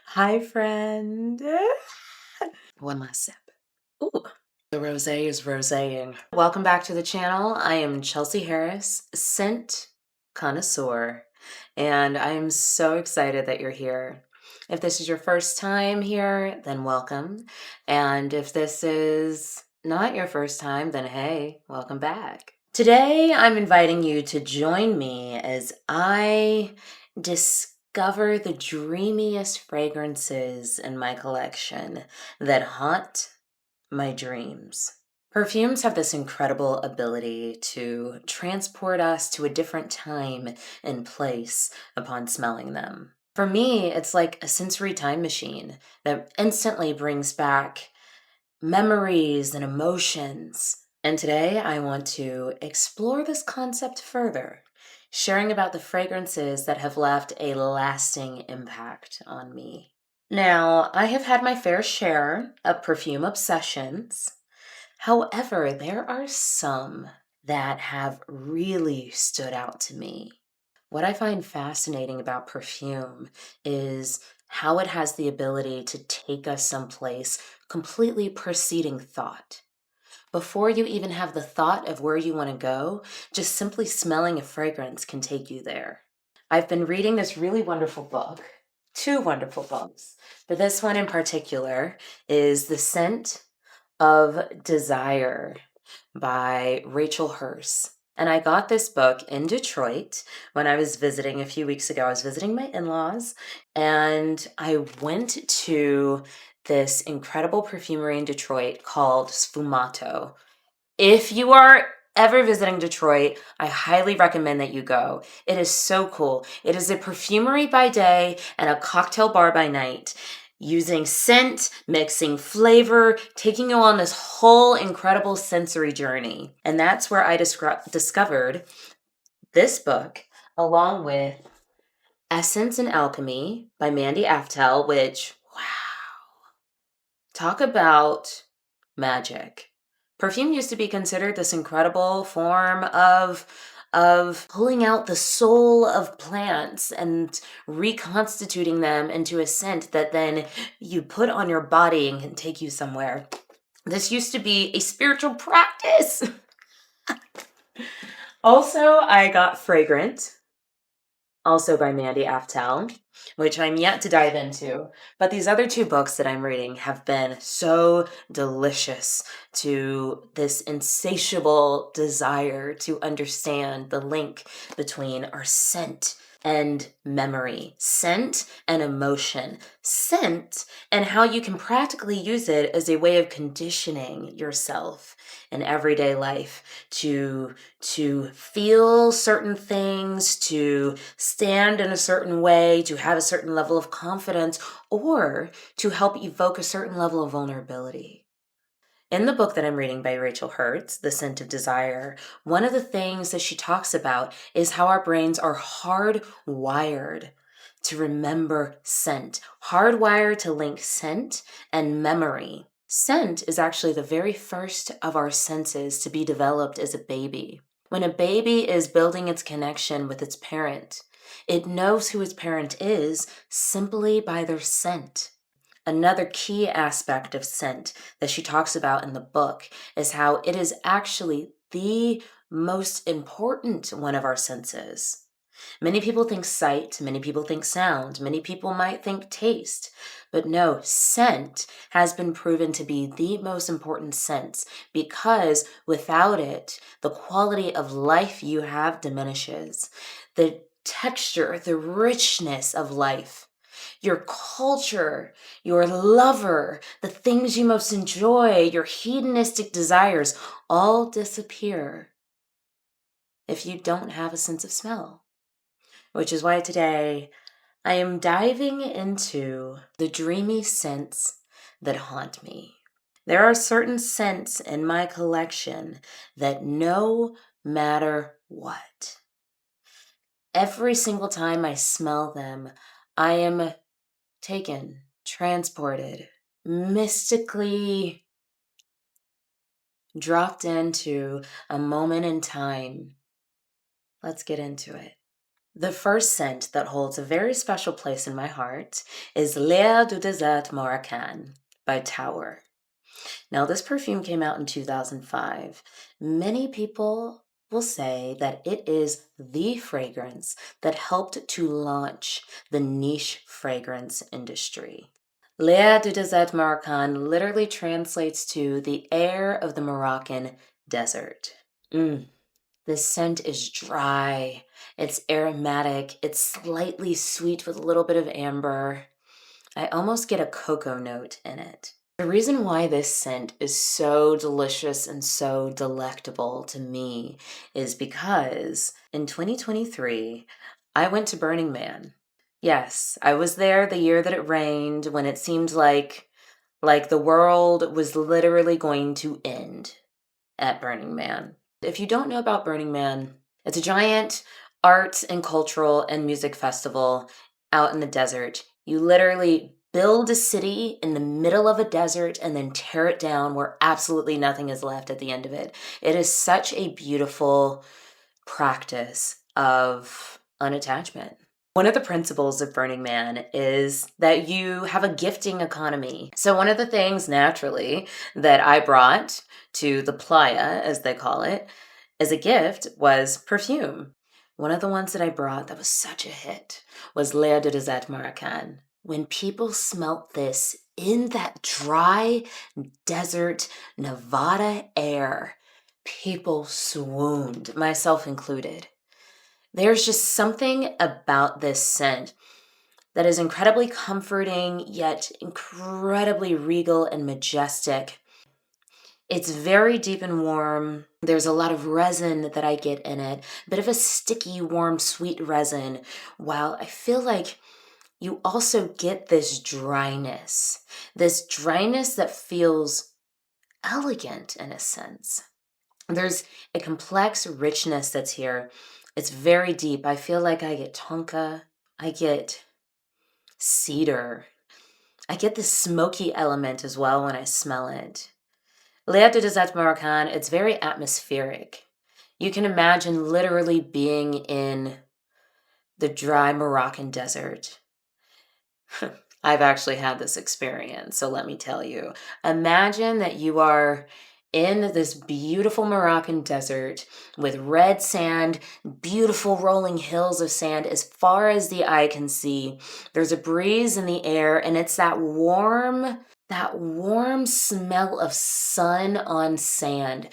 Hi, friend. One last sip. Ooh, the rosé is roséing. Welcome back to the channel. I am Chelsea Harris, scent connoisseur, and I'm so excited that you're here. If this is your first time here, then welcome. And if this is not your first time, then hey, welcome back. Today, I'm inviting you to join me as I discover the dreamiest fragrances in my collection that haunt my dreams. Perfumes have this incredible ability to transport us to a different time and place upon smelling them. For me, it's like a sensory time machine that instantly brings back memories and emotions. And today I want to explore this concept further, sharing about the fragrances that have left a lasting impact on me. Now, I have had my fair share of perfume obsessions. However, there are some that have really stood out to me. What I find fascinating about perfume is how it has the ability to take us someplace completely preceding thought. Before you even have the thought of where you want to go, just simply smelling a fragrance can take you there. I've been reading this really wonderful book, two wonderful books, but this one in particular is The Scent of Desire by Rachel Hurst. And I got this book in Detroit when I was visiting a few weeks ago. I was visiting my in-laws and I went to this incredible perfumery in Detroit called Sfumato. If you are ever visiting Detroit, I highly recommend that you go. It is so cool. It is a perfumery by day and a cocktail bar by night, using scent, mixing flavor, taking you on this whole incredible sensory journey. And that's where I discovered this book, along with Essence and Alchemy by Mandy Aftel, which, wow, talk about magic. Perfume used to be considered this incredible form of pulling out the soul of plants and reconstituting them into a scent that then you put on your body and can take you somewhere. This used to be a spiritual practice. Also, I got Fragrant, also by Mandy Aftel, which I'm yet to dive into. But these other two books that I'm reading have been so delicious to this insatiable desire to understand the link between our scent and memory, scent and emotion, scent and how you can practically use it as a way of conditioning yourself in everyday life to feel certain things, to stand in a certain way, to have a certain level of confidence, or to help evoke a certain level of vulnerability. In the book that I'm reading by Rachel Hurst, The Scent of Desire, one of the things that she talks about is how our brains are hardwired to remember scent, hardwired to link scent and memory. Scent is actually the very first of our senses to be developed as a baby. When a baby is building its connection with its parent, it knows who its parent is simply by their scent. Another key aspect of scent that she talks about in the book is how it is actually the most important one of our senses. Many people think sight, many people think sound, many people might think taste, but no, scent has been proven to be the most important sense because without it, the quality of life you have diminishes. The texture, the richness of life, your culture, your lover, the things you most enjoy, your hedonistic desires all disappear if you don't have a sense of smell. Which is why today I am diving into the dreamy scents that haunt me. There are certain scents in my collection that no matter what, every single time I smell them, I am taken, transported, mystically dropped into a moment in time. Let's get into it. The first scent that holds a very special place in my heart is L'air du désert Marocain by Tower. Now, this perfume came out in 2005. Many people will say that it is the fragrance that helped to launch the niche fragrance industry. L'air du désert Marocain literally translates to the air of the Moroccan desert. This scent is dry, it's aromatic, it's slightly sweet with a little bit of amber. I almost get a cocoa note in it. The reason why this scent is so delicious and so delectable to me is because in 2023, I went to Burning Man. Yes, I was there the year that it rained when it seemed like the world was literally going to end at Burning Man. If you don't know about Burning Man, it's a giant arts and cultural and music festival out in the desert. You literally build a city in the middle of a desert and then tear it down where absolutely nothing is left at the end of it. It is such a beautiful practice of unattachment. One of the principles of Burning Man is that you have a gifting economy. So one of the things naturally that I brought to the playa, as they call it, as a gift was perfume. One of the ones that I brought that was such a hit was L'air de Désert Marocain. When people smelt this in that dry desert Nevada air, people swooned, myself included. There's just something about this scent that is incredibly comforting, yet incredibly regal and majestic. It's very deep and warm. There's a lot of resin that I get in it, a bit of a sticky, warm, sweet resin, while I feel like you also get this dryness that feels elegant in a sense. There's a complex richness that's here. It's very deep. I feel like I get tonka, I get cedar, I get this smoky element as well when I smell it. L'air de Désert Marocain, it's very atmospheric. You can imagine literally being in the dry Moroccan desert. I've actually had this experience, so let me tell you. Imagine that you are in this beautiful Moroccan desert with red sand, beautiful rolling hills of sand as far as the eye can see. There's a breeze in the air, and it's that warm smell of sun on sand.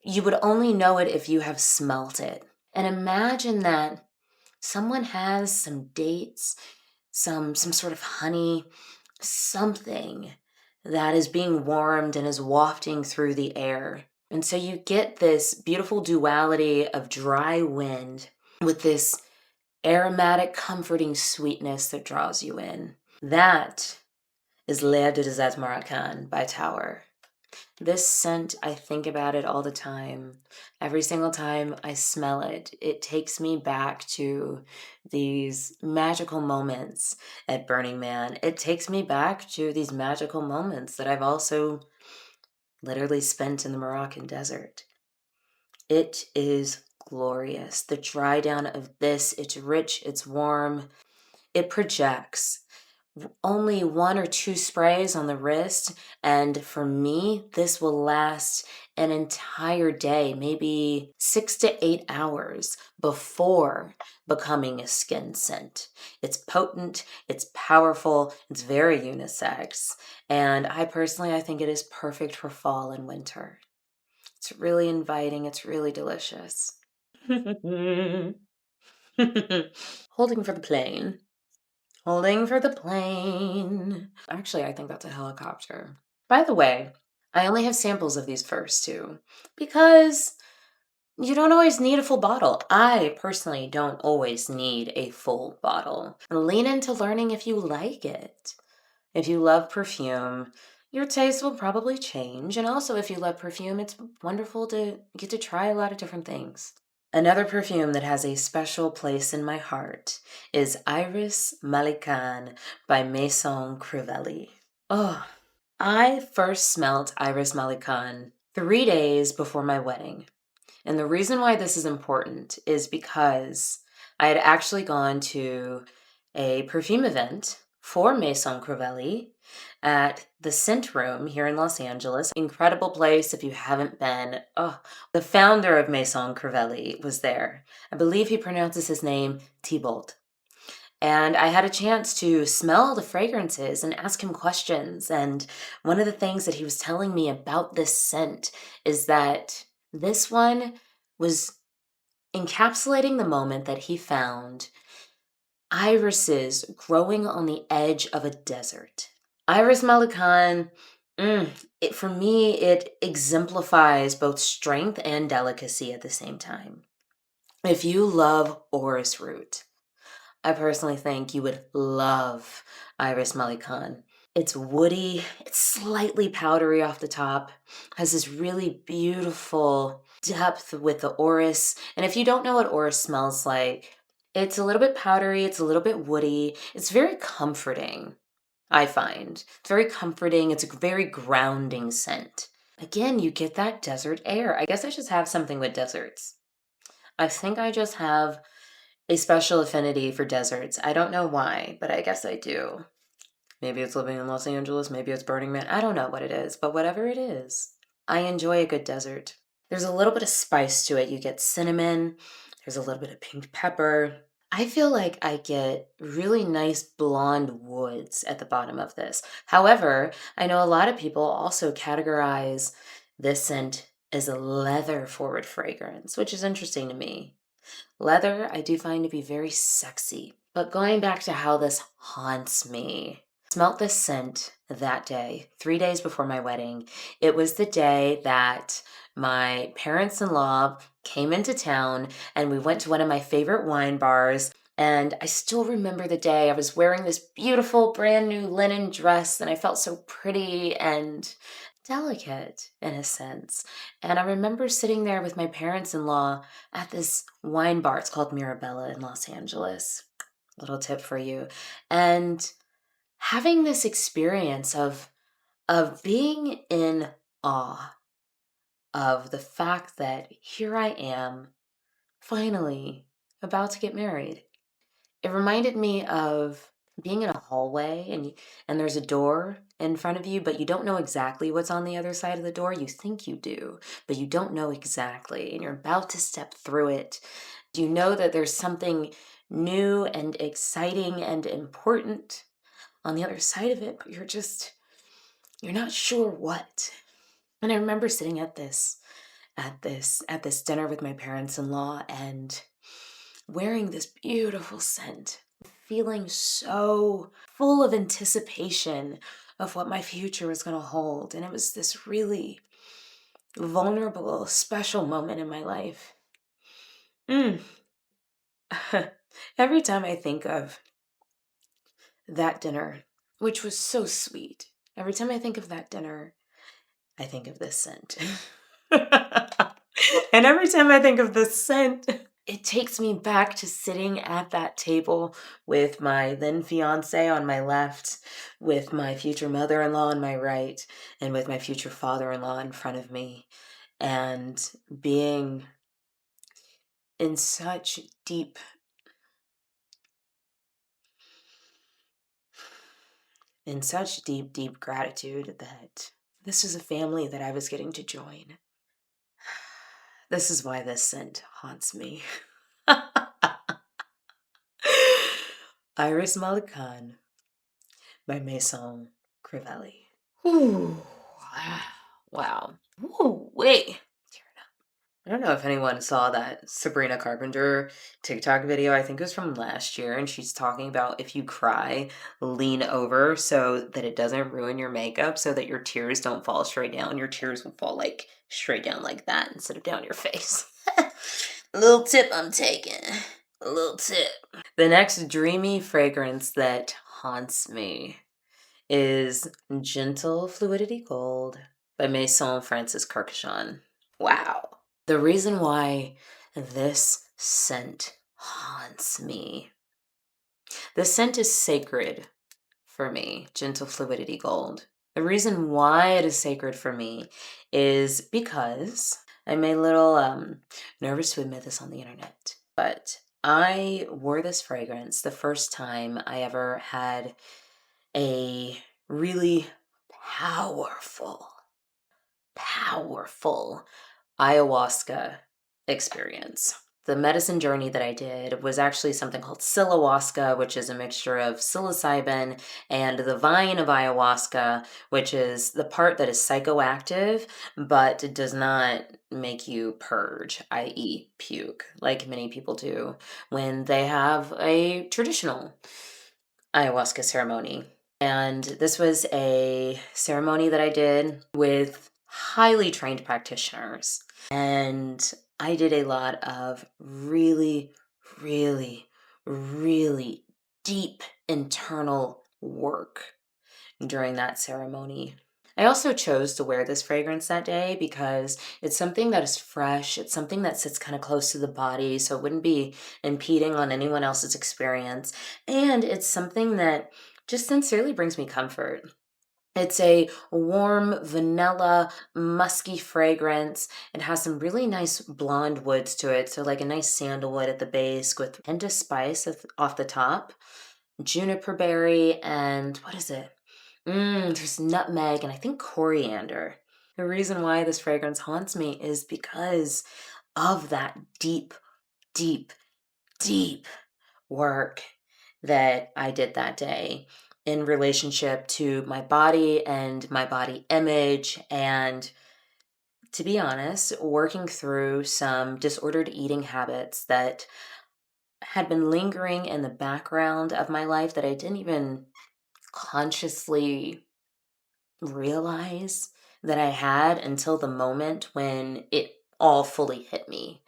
You would only know it if you have smelt it. And imagine that someone has some dates, some sort of honey, something that is being warmed and is wafting through the air. And so you get this beautiful duality of dry wind with this aromatic, comforting sweetness that draws you in. That is L'air de Désert Marocain by Tower. This scent, I think about it all the time. Every single time I smell it, it takes me back to these magical moments at Burning Man. It takes me back to these magical moments that I've also literally spent in the Moroccan desert. It is glorious. The dry down of this, it's rich, it's warm, it projects. Only 1 or 2 sprays on the wrist, and for me, this will last an entire day, maybe 6 to 8 hours before becoming a skin scent. It's potent, it's powerful, it's very unisex, and I think it is perfect for fall and winter. It's really inviting, it's really delicious. Holding for the plane. Holding for the plane. Actually, I think that's a helicopter. By the way, I only have samples of these first two because you don't always need a full bottle. I personally don't always need a full bottle. Lean into learning if you like it. If you love perfume, your taste will probably change. And also, if you love perfume, it's wonderful to get to try a lot of different things. Another perfume that has a special place in my heart is Iris Malkan by Maison Crivelli. Oh, I first smelt Iris Malkan 3 days before my wedding. And the reason why this is important is because I had actually gone to a perfume event for Maison Crivelli at the Scent Room here in Los Angeles. Incredible place if you haven't been. Oh, the founder of Maison Crivelli was there. I believe he pronounces his name Thibault. And I had a chance to smell the fragrances and ask him questions. And one of the things that he was telling me about this scent is that this one was encapsulating the moment that he found irises growing on the edge of a desert. Iris Malkan, for me, it exemplifies both strength and delicacy at the same time. If you love orris root, I personally think you would love Iris Malkan. It's woody, it's slightly powdery off the top, has this really beautiful depth with the orris. And if you don't know what orris smells like, it's a little bit powdery, it's a little bit woody. It's very comforting, I find. It's very comforting, it's a very grounding scent. Again, you get that desert air. I guess I just have something with deserts. I think I just have a special affinity for deserts. I don't know why, but I guess I do. Maybe it's living in Los Angeles, maybe it's Burning Man. I don't know what it is, but whatever it is, I enjoy a good desert. There's a little bit of spice to it. You get cinnamon, there's a little bit of pink pepper. I feel like I get really nice blonde woods at the bottom of this. However, I know a lot of people also categorize this scent as a leather forward fragrance, which is interesting to me. Leather, I do find to be very sexy. But going back to how this haunts me, I smelt this scent that day, 3 days before my wedding. It was the day that my parents-in-law came into town and we went to one of my favorite wine bars. And I still remember the day. I was wearing this beautiful brand new linen dress and I felt so pretty and delicate in a sense. And I remember sitting there with my parents-in-law at this wine bar. It's called Mirabella in Los Angeles. Little tip for you. And having this experience of being in awe of the fact that here I am, finally about to get married. It reminded me of being in a hallway and there's a door in front of you, but you don't know exactly what's on the other side of the door. You think you do, but you don't know exactly, and you're about to step through it. You know that there's something new and exciting and important on the other side of it, but you're not sure what. And I remember sitting at this dinner with my parents-in-law and wearing this beautiful scent, feeling so full of anticipation of what my future was going to hold. And it was this really vulnerable, special moment in my life. Every time I think of that dinner, which was so sweet, every time I think of that dinner, I think of this scent. And every time I think of this scent, it takes me back to sitting at that table with my then fiance on my left, with my future mother-in-law on my right, and with my future father-in-law in front of me, and being in such deep gratitude that this is a family that I was getting to join. This is why this scent haunts me. Iris Malkan by Maison Crivelli. Ooh, wow. Ooh, wait. I don't know if anyone saw that Sabrina Carpenter TikTok video. I think it was from last year, and she's talking about if you cry, lean over so that it doesn't ruin your makeup, so that your tears don't fall straight down. Your tears will fall like straight down like that instead of down your face. A little tip I'm taking. A little tip. The next dreamy fragrance that haunts me is Gentle Fluidity Gold by Maison Francis Kurkdjian. Wow. The reason why this scent haunts me, the scent is sacred for me, Gentle Fluidity Gold. The reason why it is sacred for me is because I'm a little nervous to admit this on the internet, but I wore this fragrance the first time I ever had a really powerful, powerful ayahuasca experience. The medicine journey that I did was actually something called psilohuasca, which is a mixture of psilocybin and the vine of ayahuasca, which is the part that is psychoactive but does not make you purge, i.e., puke, like many people do when they have a traditional ayahuasca ceremony. And this was a ceremony that I did with highly trained practitioners. And I did a lot of really, really, really deep internal work during that ceremony. I also chose to wear this fragrance that day because it's something that is fresh. It's something that sits kind of close to the body, so it wouldn't be impeding on anyone else's experience. And it's something that just sincerely brings me comfort. It's a warm, vanilla, musky fragrance. It has some really nice blonde woods to it. So, like a nice sandalwood at the base with hint of spice off the top, juniper berry, and what is it? There's nutmeg and I think coriander. The reason why this fragrance haunts me is because of that deep, deep, deep work that I did that day in relationship to my body and my body image. And to be honest, working through some disordered eating habits that had been lingering in the background of my life that I didn't even consciously realize that I had until the moment when it all fully hit me.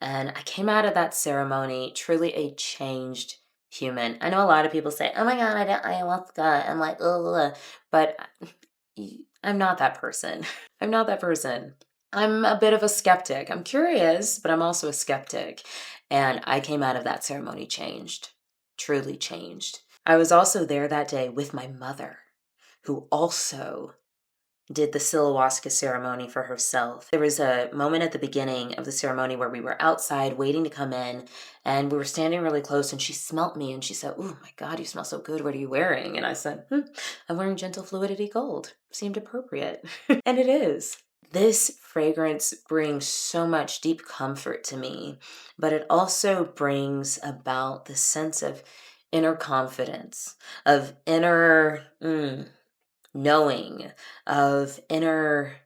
And I came out of that ceremony truly a changed human. I know a lot of people say, "Oh my God, I did ayahuasca." I'm like, ugh, but I'm not that person. I'm not that person. I'm a bit of a skeptic. I'm curious, but I'm also a skeptic. And I came out of that ceremony changed, truly changed. I was also there that day with my mother, who also did the ayahuasca ceremony for herself. There was a moment at the beginning of the ceremony where we were outside waiting to come in, and we were standing really close, and she smelt me and she said, "Oh my God, you smell so good. What are you wearing?" And I said, "I'm wearing Gentle Fluidity Gold." Seemed appropriate. And it is. This fragrance brings so much deep comfort to me, but it also brings about the sense of inner confidence, of inner knowing, of inner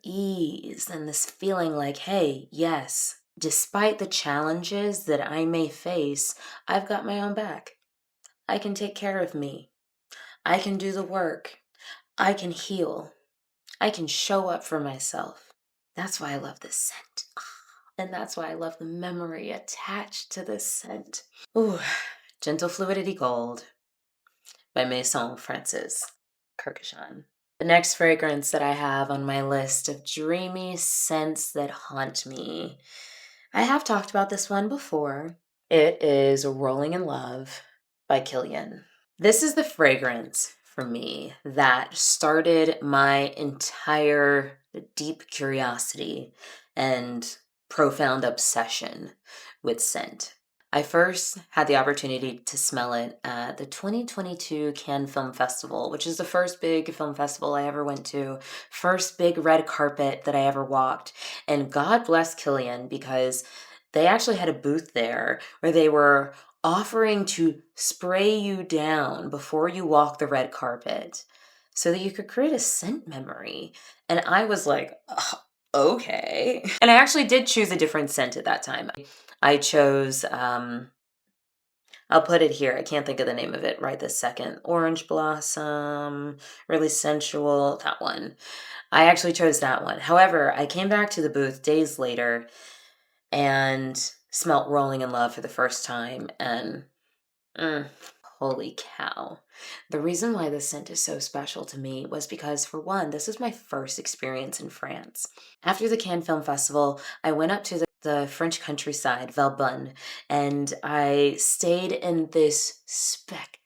ease, and this feeling like, hey, yes, despite the challenges that I may face, I've got my own back. I can take care of me. I can do the work. I can heal. I can show up for myself. That's why I love this scent. And that's why I love the memory attached to this scent. Ooh, Gentle Fluidity Gold by Maison Francis Kurkdjian. The next fragrance that I have on my list of dreamy scents that haunt me, I have talked about this one before. It is Rolling in Love by Kilian. This is the fragrance for me that started my entire deep curiosity and profound obsession with scent. I first had the opportunity to smell it at the 2022 Cannes Film Festival, which is the first big film festival I ever went to, first big red carpet that I ever walked. And God bless Kilian because they actually had a booth there where they were offering to spray you down before you walk the red carpet so that you could create a scent memory. And I was like, "Ugh, okay." And I actually did choose a different scent at that time. I chose, I'll put it here. I can't think of the name of it right this second. Orange Blossom, really sensual, that one. I actually chose that one. However, I came back to the booth days later and smelt Rolling in Love for the first time. And holy cow. The reason why this scent is so special to me was because, for one, this is my first experience in France. After the Cannes Film Festival, I went up to the French countryside, Valbonne, and I stayed in this spectacular,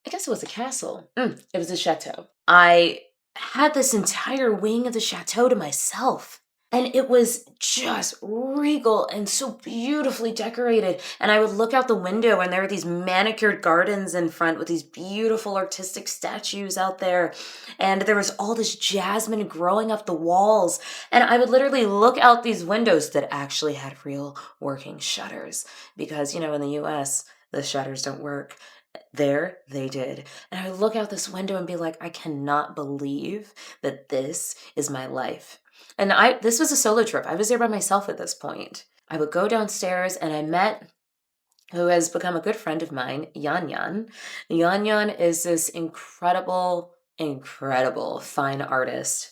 I guess it was a castle. It was a chateau. I had this entire wing of the chateau to myself. And it was just regal and so beautifully decorated. And I would look out the window and there were these manicured gardens in front with these beautiful artistic statues out there. And there was all this jasmine growing up the walls. And I would literally look out these windows that actually had real working shutters because, in the US, the shutters don't work. There, they did. And I would look out this window and be like, I cannot believe that this is my life. And this was a solo trip. I was there by myself at this point. I would go downstairs and I met who has become a good friend of mine, Yan Yan. Yan Yan is this incredible, incredible fine artist.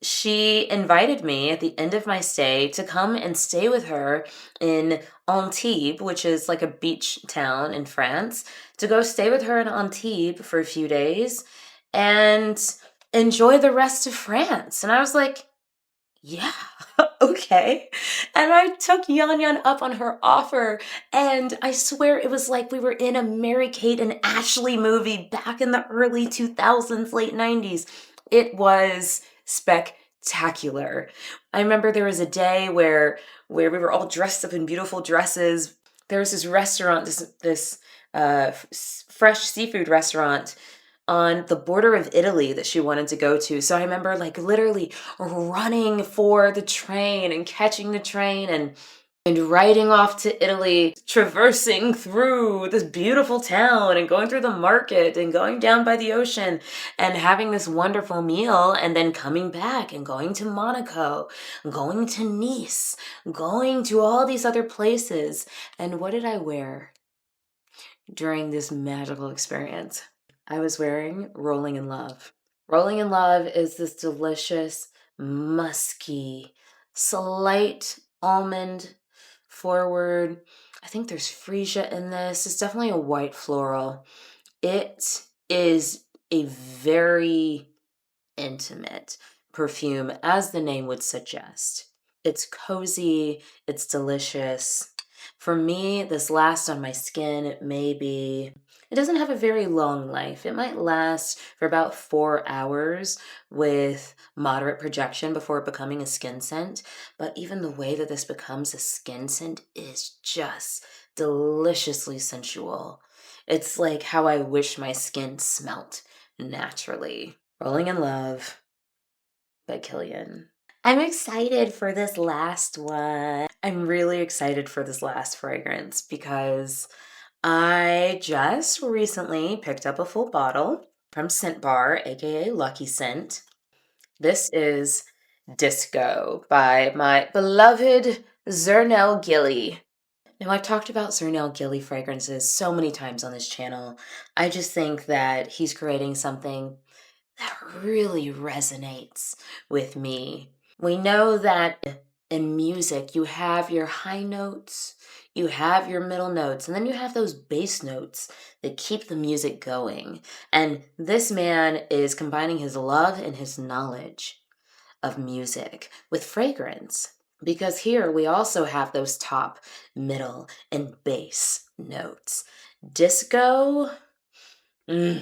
She invited me at the end of my stay to come and stay with her in Antibes, which is like a beach town in France, to go stay with her in Antibes for a few days and enjoy the rest of France. And I was like, yeah, okay. And I took Yan Yan up on her offer, and I swear it was like we were in a Mary-Kate and Ashley movie back in the early 2000s, late 90s. It was spectacular. I remember there was a day where we were all dressed up in beautiful dresses. There was this restaurant, this fresh seafood restaurant on the border of Italy that she wanted to go to. So I remember like literally running for the train and catching the train and riding off to Italy, traversing through this beautiful town and going through the market and going down by the ocean and having this wonderful meal and then coming back and going to Monaco, going to Nice, going to all these other places. And what did I wear during this magical experience? I was wearing Rolling in Love. Rolling in Love is this delicious, musky, slight almond forward. I think there's freesia in this. It's definitely a white floral. It is a very intimate perfume, as the name would suggest. It's cozy, it's delicious. For me, this lasts on my skin maybe. It doesn't have a very long life. It might last for about 4 hours with moderate projection before becoming a skin scent. But even the way that this becomes a skin scent is just deliciously sensual. It's like how I wish my skin smelt naturally. Rolling in Love by Killian. I'm excited for this last one. I'm really excited for this last fragrance because I just recently picked up a full bottle from Scent Bar, aka Lucky Scent. This is Disco by my beloved Zernel Gilly. Now, I've talked about Zernel Gilly fragrances so many times on this channel. I just think that he's creating something that really resonates with me. We know that in music, you have your high notes, you have your middle notes, and then you have those bass notes that keep the music going. And this man is combining his love and his knowledge of music with fragrance. Because here we also have those top, middle, and bass notes. Disco, it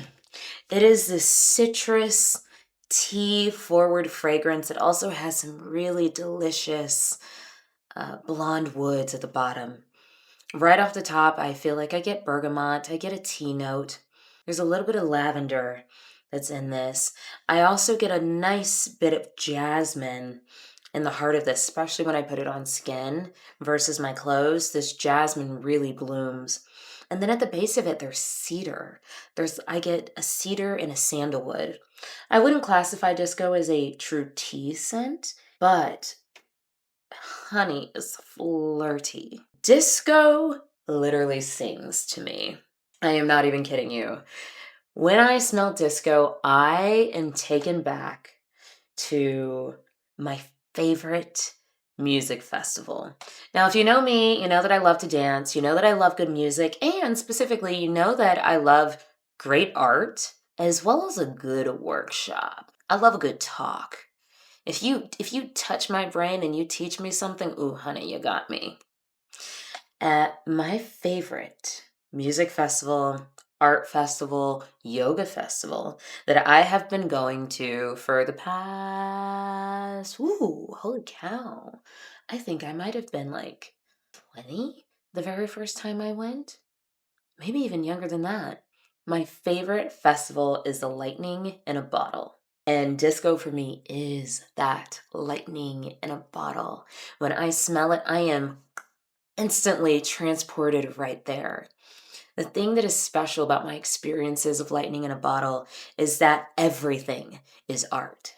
is this citrus tea forward fragrance. It also has some really delicious blonde woods at the bottom. Right off the top, I feel like I get bergamot. I get a tea note. There's a little bit of lavender that's in this. I also get a nice bit of jasmine in the heart of this, especially when I put it on skin versus my clothes. This jasmine really blooms. And then at the base of it, there's cedar. I get a cedar and a sandalwood. I wouldn't classify Disco as a true tea scent, but honey is flirty. Disco literally sings to me. I am not even kidding you. When I smell Disco, I am taken back to my favorite music festival. Now, if you know me, you know that I love to dance, you know that I love good music, and specifically, you know that I love great art as well as a good workshop. I love a good talk. If you touch my brain and you teach me something, ooh, honey, you got me. My favorite music festival art festival, yoga festival that I have been going to for the past, ooh, holy cow. I think I might have been like 20 the very first time I went. Maybe even younger than that. My favorite festival is the lightning in a bottle. And disco for me is that lightning in a bottle. When I smell it, I am instantly transported right there. The thing that is special about my experiences of lightning in a bottle is that everything is art.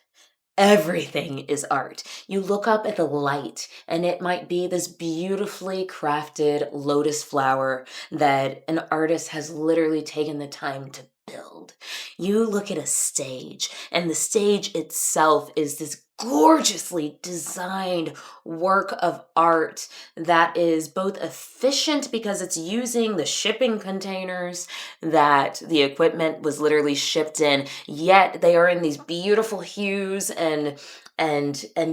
Everything is art. You look up at the light, and it might be this beautifully crafted lotus flower that an artist has literally taken the time to build. You look at a stage, and the stage itself is this gorgeously designed work of art that is both efficient because it's using the shipping containers that the equipment was literally shipped in, yet they are in these beautiful hues and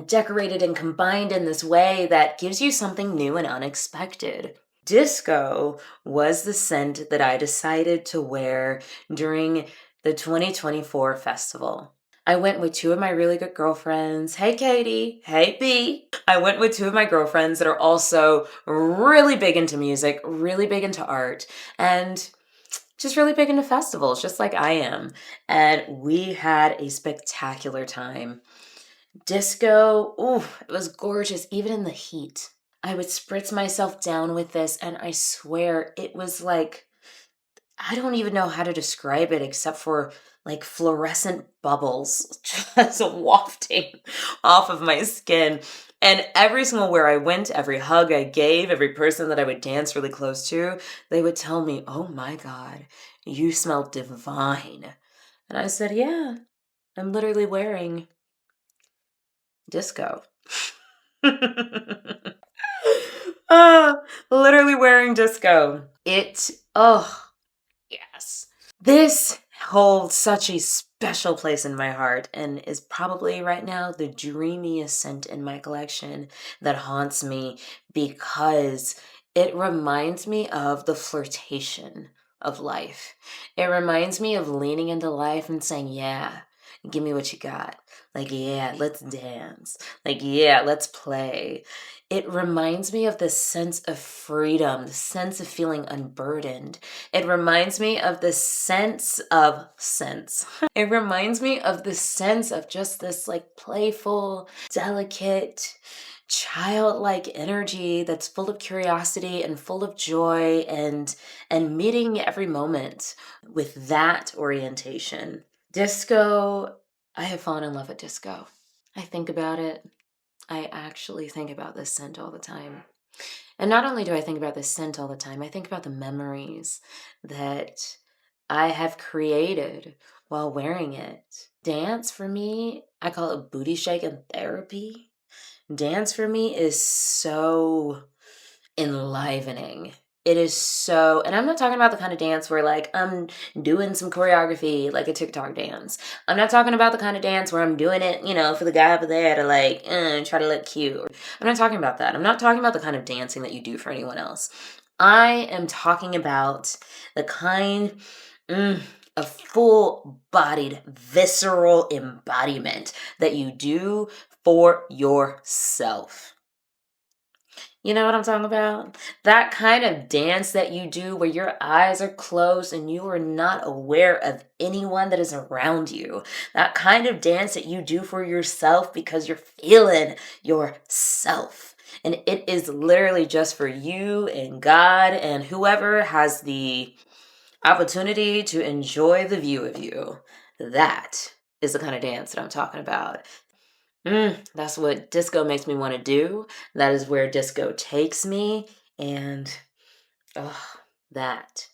decorated and combined in this way that gives you something new and unexpected. Disco was the scent that I decided to wear during the 2024 festival. I went with two of my really good girlfriends. Hey, Katie. Hey, B. I went with two of my girlfriends that are also really big into music, really big into art, and just really big into festivals, just like I am. And we had a spectacular time. Disco, ooh, it was gorgeous, even in the heat. I would spritz myself down with this, and I swear it was like, I don't even know how to describe it except for like fluorescent bubbles just wafting off of my skin. And every single where I went, every hug I gave, every person that I would dance really close to, they would tell me, "Oh my God, you smell divine." And I said, "Yeah, I'm literally wearing disco." Ah, literally wearing disco. Oh, yes. This holds such a special place in my heart and is probably right now the dreamiest scent in my collection that haunts me because it reminds me of the flirtation of life. It reminds me of leaning into life and saying, "Yeah, give me what you got." Like, "Yeah, let's dance." Like, "Yeah, let's play." It reminds me of this sense of freedom, the sense of feeling unburdened. It reminds me of the sense of sense. It reminds me of the sense of just this like playful, delicate, childlike energy that's full of curiosity and full of joy and meeting every moment with that orientation. Disco, I have fallen in love with disco. I think about it. I actually think about this scent all the time. And not only do I think about this scent all the time, I think about the memories that I have created while wearing it. Dance for me, I call it booty shaking therapy. Dance for me is so enlivening. It is so, and I'm not talking about the kind of dance where like I'm doing some choreography like a TikTok dance. I'm not talking about the kind of dance where I'm doing it, for the guy over there to like try to look cute. I'm not talking about that. I'm not talking about the kind of dancing that you do for anyone else. I am talking about the kind of full-bodied, visceral embodiment that you do for yourself. You know what I'm talking about? That kind of dance that you do where your eyes are closed and you are not aware of anyone that is around you. That kind of dance that you do for yourself because you're feeling yourself. And it is literally just for you and God and whoever has the opportunity to enjoy the view of you. That is the kind of dance that I'm talking about. That's what disco makes me want to do. That is where disco takes me. And oh, that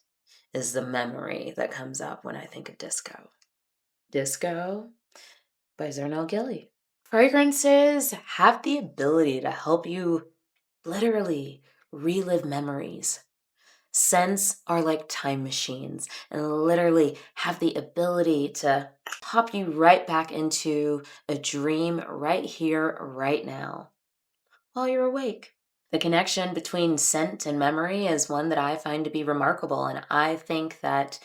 is the memory that comes up when I think of disco. Disco by Zernal Gilly. Fragrances have the ability to help you literally relive memories. Scents are like time machines and literally have the ability to pop you right back into a dream right here, right now, while you're awake. The connection between scent and memory is one that I find to be remarkable, and I think that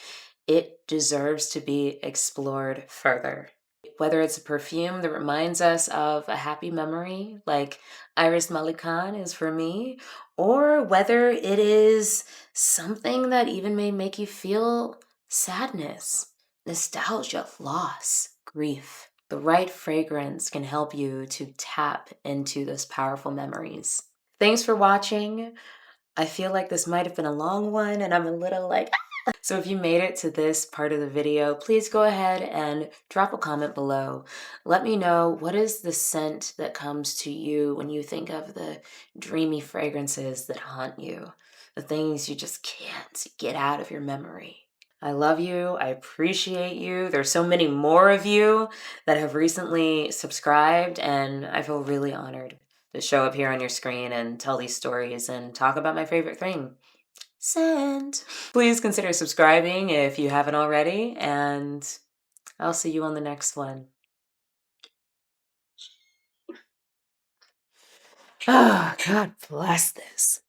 it deserves to be explored further. Whether it's a perfume that reminds us of a happy memory, like Iris Malkan is for me, or whether it is something that even may make you feel sadness, nostalgia, loss, grief. The right fragrance can help you to tap into those powerful memories. Thanks for watching. I feel like this might have been a long one, and I'm a little like, so if you made it to this part of the video, please go ahead and drop a comment below. Let me know, what is the scent that comes to you when you think of the dreamy fragrances that haunt you, the things you just can't get out of your memory. I love you. I appreciate you. There's so many more of you that have recently subscribed, and I feel really honored to show up here on your screen and tell these stories and talk about my favorite thing, scent. Please consider subscribing if you haven't already, and I'll see you on the next one. Oh, God bless this.